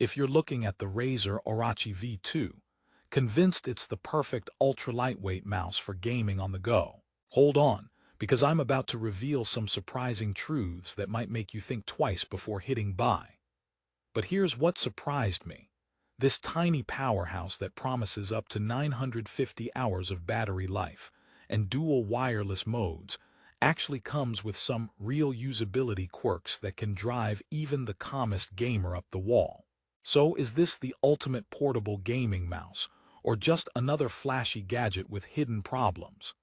If you're looking at the Razer Orochi V2, convinced it's the perfect ultra-lightweight mouse for gaming on the go, hold on, because I'm about to reveal some surprising truths that might make you think twice before hitting buy. But here's what surprised me. This tiny powerhouse that promises up to 950 hours of battery life and dual wireless modes actually comes with some real usability quirks that can drive even the calmest gamer up the wall. So is this the ultimate portable gaming mouse, or just another flashy gadget with hidden problems?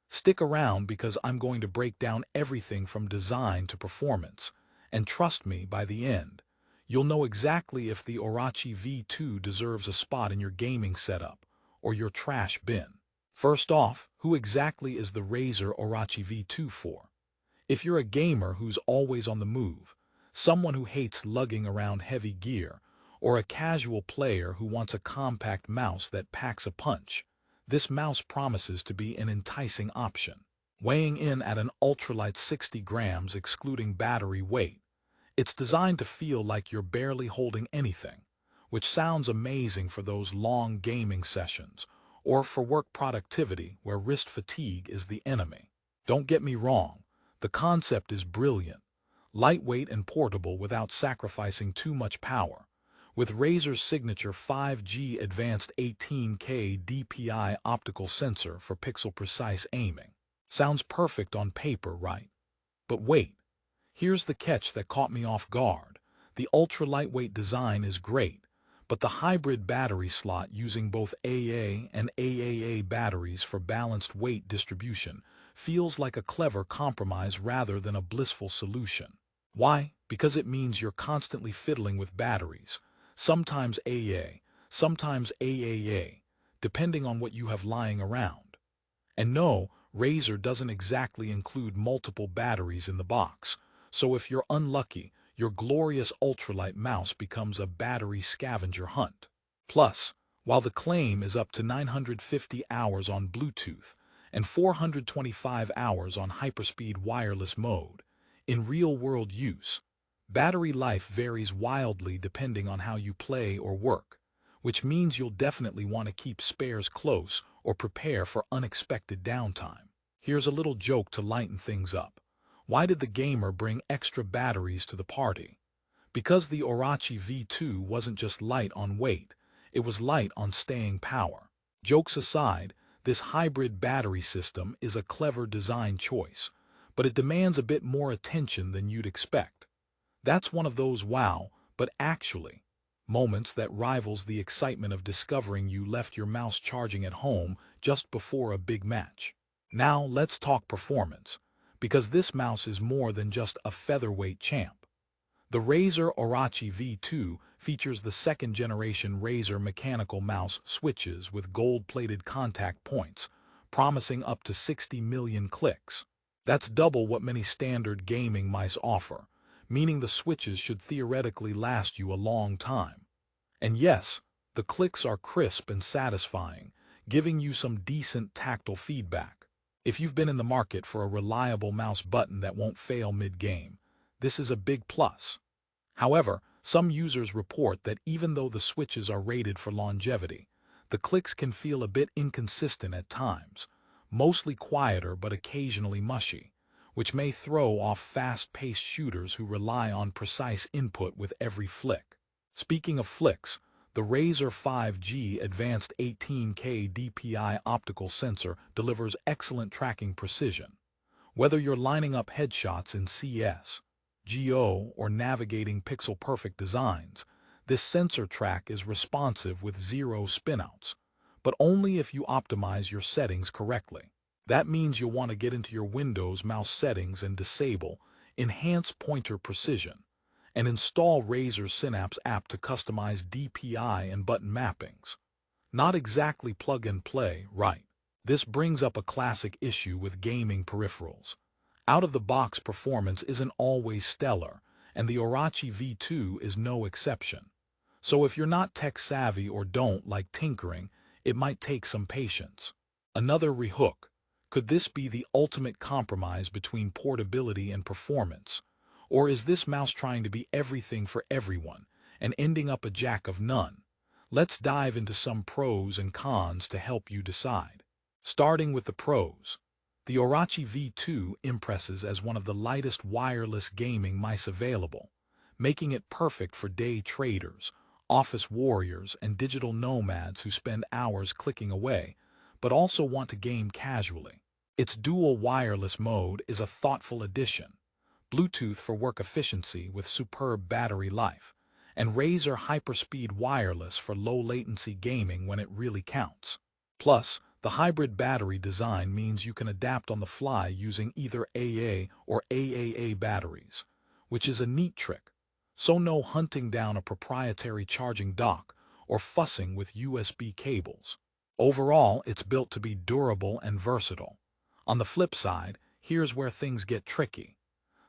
Stick around because I'm going to break down everything from design to performance, and trust me, by the end, you'll know exactly if the Orochi V2 deserves a spot in your gaming setup or your trash bin. First off, who exactly is the Razer Orochi V2 for? If you're a gamer who's always on the move, someone who hates lugging around heavy gear, or a casual player who wants a compact mouse that packs a punch, this mouse promises to be an enticing option. Weighing in at an ultralight 60 grams excluding battery weight, it's designed to feel like you're barely holding anything, which sounds amazing for those long gaming sessions, or for work productivity where wrist fatigue is the enemy. Don't get me wrong, the concept is brilliant, lightweight and portable without sacrificing too much power. With Razer's signature 5G advanced 18K DPI optical sensor for pixel-precise aiming. Sounds perfect on paper, right? But wait, here's the catch that caught me off guard. The ultra-lightweight design is great, but the hybrid battery slot using both AA and AAA batteries for balanced weight distribution feels like a clever compromise rather than a blissful solution. Why? Because it means you're constantly fiddling with batteries, sometimes AA, sometimes AAA, depending on what you have lying around. And no, Razer doesn't exactly include multiple batteries in the box, so if you're unlucky, your glorious ultralight mouse becomes a battery scavenger hunt. Plus, while the claim is up to 950 hours on Bluetooth and 425 hours on HyperSpeed wireless mode, in real-world use, battery life varies wildly depending on how you play or work, which means you'll definitely want to keep spares close or prepare for unexpected downtime. Here's a little joke to lighten things up. Why did the gamer bring extra batteries to the party? Because the Orochi V2 wasn't just light on weight, it was light on staying power. Jokes aside, this hybrid battery system is a clever design choice, but it demands a bit more attention than you'd expect. That's one of those wow, but actually, moments that rivals the excitement of discovering you left your mouse charging at home just before a big match. Now let's talk performance, because this mouse is more than just a featherweight champ. The Razer Orochi V2 features the second-generation Razer mechanical mouse switches with gold-plated contact points, promising up to 60 million clicks. That's double what many standard gaming mice offer, meaning the switches should theoretically last you a long time. And yes, the clicks are crisp and satisfying, giving you some decent tactile feedback. If you've been in the market for a reliable mouse button that won't fail mid-game, this is a big plus. However, some users report that even though the switches are rated for longevity, the clicks can feel a bit inconsistent at times, mostly quieter but occasionally mushy, which may throw off fast-paced shooters who rely on precise input with every flick. Speaking of flicks, the Razer 5G Advanced 18K DPI optical sensor delivers excellent tracking precision. Whether you're lining up headshots in CS, GO, or navigating pixel-perfect designs, this sensor track is responsive with zero spinouts, but only if you optimize your settings correctly. That means you'll want to get into your Windows mouse settings and disable Enhance Pointer Precision, and install Razer's Synapse app to customize DPI and button mappings. Not exactly plug and play, right? This brings up a classic issue with gaming peripherals. Out-of-the-box performance isn't always stellar, and the Orochi V2 is no exception. So if you're not tech-savvy or don't like tinkering, it might take some patience. Another rehook. Could this be the ultimate compromise between portability and performance? Or is this mouse trying to be everything for everyone and ending up a jack of none. Let's dive into some pros and cons to help you decide. Starting with the pros. The Orochi V2 impresses as one of the lightest wireless gaming mice available, making it perfect for day traders, office warriors, and digital nomads who spend hours clicking away, but also want to game casually. Its dual wireless mode is a thoughtful addition: Bluetooth for work efficiency with superb battery life, and Razer HyperSpeed wireless for low-latency gaming when it really counts. Plus, the hybrid battery design means you can adapt on the fly using either AA or AAA batteries, which is a neat trick. So no hunting down a proprietary charging dock or fussing with USB cables. Overall, it's built to be durable and versatile. On the flip side, here's where things get tricky.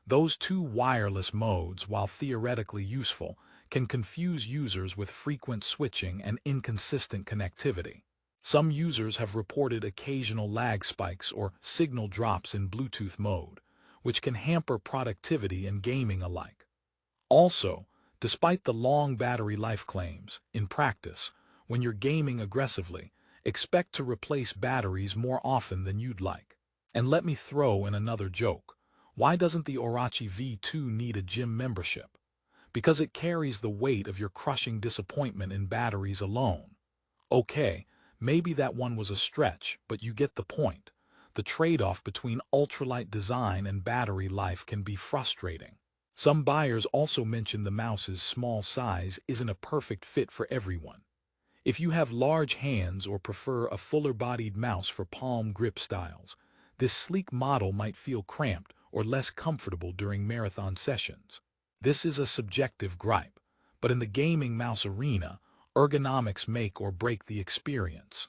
Those two wireless modes, while theoretically useful, can confuse users with frequent switching and inconsistent connectivity. Some users have reported occasional lag spikes or signal drops in Bluetooth mode, which can hamper productivity and gaming alike. Also, despite the long battery life claims, in practice, when you're gaming aggressively, expect to replace batteries more often than you'd like. And let me throw in another joke. Why doesn't the Orochi V2 need a gym membership? Because it carries the weight of your crushing disappointment in batteries alone. Okay, maybe that one was a stretch, but you get the point. The trade-off between ultralight design and battery life can be frustrating. Some buyers also mention the mouse's small size isn't a perfect fit for everyone. If you have large hands or prefer a fuller-bodied mouse for palm grip styles, this sleek model might feel cramped or less comfortable during marathon sessions. This is a subjective gripe, but in the gaming mouse arena, ergonomics make or break the experience.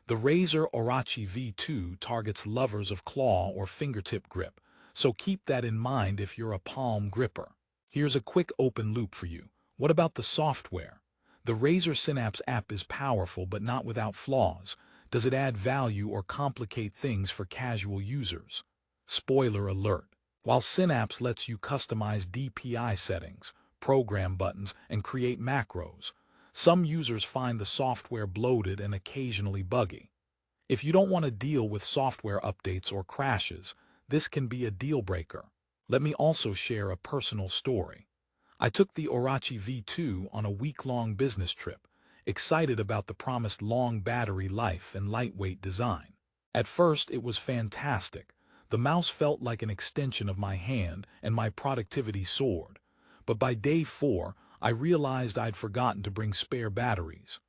The Razer Orochi V2 targets lovers of claw or fingertip grip, so keep that in mind if you're a palm gripper. Here's a quick open loop for you. What about the software? The Razer Synapse app is powerful but not without flaws. Does it add value or complicate things for casual users? Spoiler alert. While Synapse lets you customize DPI settings, program buttons, and create macros, some users find the software bloated and occasionally buggy. If you don't want to deal with software updates or crashes, this can be a deal breaker. Let me also share a personal story. I took the Orochi V2 on a week-long business trip, excited about the promised long battery life and lightweight design. At first, it was fantastic. The mouse felt like an extension of my hand, and my productivity soared. But by day 4, I realized I'd forgotten to bring spare batteries.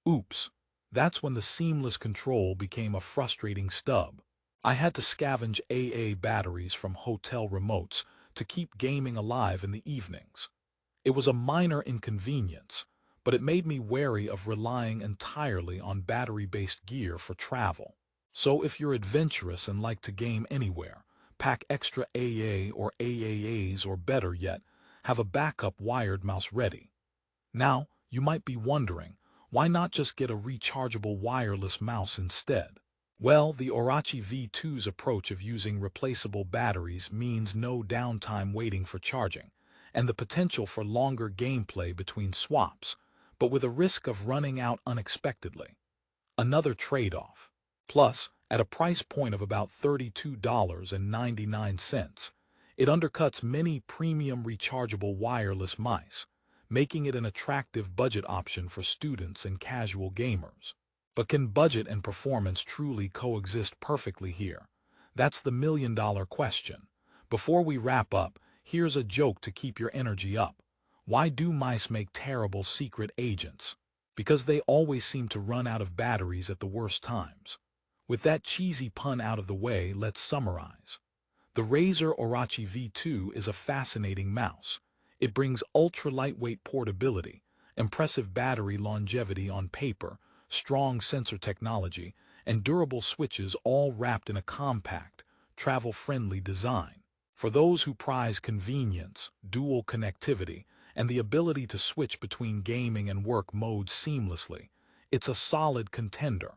Oops. That's when the seamless control became a frustrating stub. I had to scavenge AA batteries from hotel remotes to keep gaming alive in the evenings. It was a minor inconvenience, but it made me wary of relying entirely on battery-based gear for travel. So if you're adventurous and like to game anywhere, pack extra AA or AAAs, or better yet, have a backup wired mouse ready. Now, you might be wondering, why not just get a rechargeable wireless mouse instead? Well, the Orochi V2's approach of using replaceable batteries means no downtime waiting for charging, and the potential for longer gameplay between swaps, but with a risk of running out unexpectedly. Another trade-off. Plus, at a price point of about $32.99, it undercuts many premium rechargeable wireless mice, making it an attractive budget option for students and casual gamers. But can budget and performance truly coexist perfectly here? That's the million-dollar question. Before we wrap up, here's a joke to keep your energy up. Why do mice make terrible secret agents? Because they always seem to run out of batteries at the worst times. With that cheesy pun out of the way, let's summarize. The Razer Orochi V2 is a fascinating mouse. It brings ultra-lightweight portability, impressive battery longevity on paper, strong sensor technology, and durable switches, all wrapped in a compact, travel-friendly design. For those who prize convenience, dual connectivity, and the ability to switch between gaming and work modes seamlessly, it's a solid contender.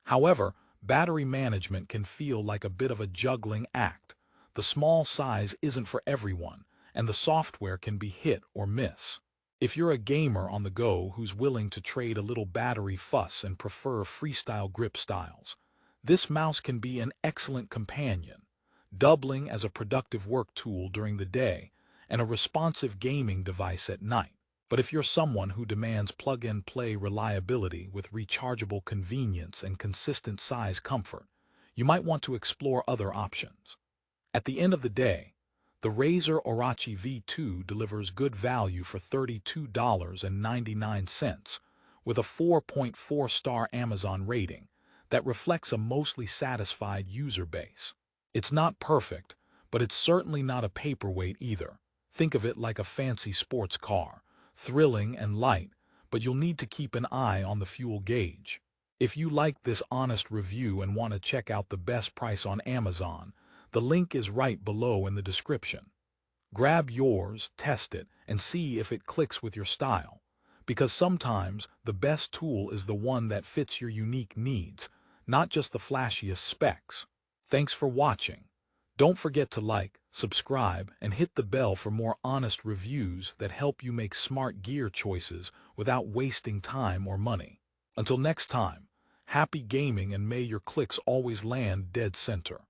However, battery management can feel like a bit of a juggling act. The small size isn't for everyone, and the software can be hit or miss. If you're a gamer on the go who's willing to trade a little battery fuss and prefer freestyle grip styles, this mouse can be an excellent companion, doubling as a productive work tool during the day and a responsive gaming device at night. But if you're someone who demands plug-and-play reliability with rechargeable convenience and consistent size comfort, you might want to explore other options. At the end of the day, the Razer Orochi V2 delivers good value for $32.99 with a 4.4-star Amazon rating that reflects a mostly satisfied user base. It's not perfect, but it's certainly not a paperweight either. Think of it like a fancy sports car, thrilling and light, but you'll need to keep an eye on the fuel gauge. If you like this honest review and want to check out the best price on Amazon, the link is right below in the description. Grab yours, test it, and see if it clicks with your style. Because sometimes the best tool is the one that fits your unique needs, not just the flashiest specs. Thanks for watching. Don't forget to like, subscribe, and hit the bell for more honest reviews that help you make smart gear choices without wasting time or money. Until next time, happy gaming and may your clicks always land dead center.